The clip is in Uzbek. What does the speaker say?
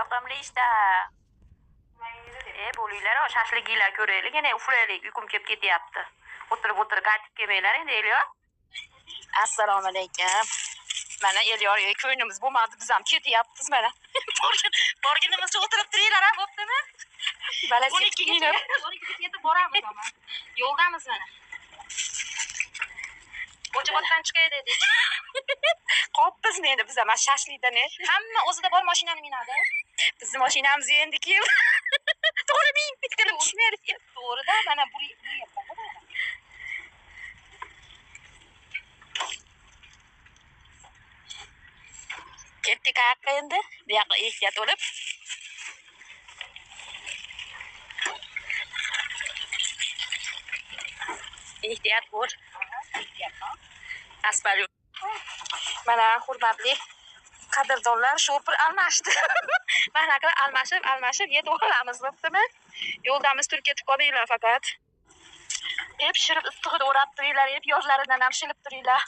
yoqimli ishda. Bo'linglar, shashlik yeylar ko'raylik, yana uxlaylik, uyqum kelib ketyapti. O'tirib qaytib kelmanglar endi Elyor. Assalomu alaykum. Mana Elyor, ko'ynimiz bo'lmadi, biz ham ketyapmiz mana. Borganimizcha o'tirib turinglar, bo'ptimi? Bala 12ga yetib boramiz ama. Yo'ldamiz mana. O'chaqotdan chiqay dedik. Qopmiz endi biz ham shashlikdan. Hamma o'zida bor mashinani minadi. Bizning mashinamiz endi kim? To'g'rimi? Ikkitala tushmaydi. To'g'rida, mana bu yerda. Ketdik haqqa endi. Bu yoqqa ehtiyot bo'lib. Ehtiyot bo'l. Asfal. Mana hurmatli qadrdonlar shopir almashdi. Mana almashib yetib olamiz, bo'ptimi? Yo'ldamiz turib ketib qolinglar faqat. Pishirib istig'ida o'rab turinglar, yozlaridan ham shilib turinglar.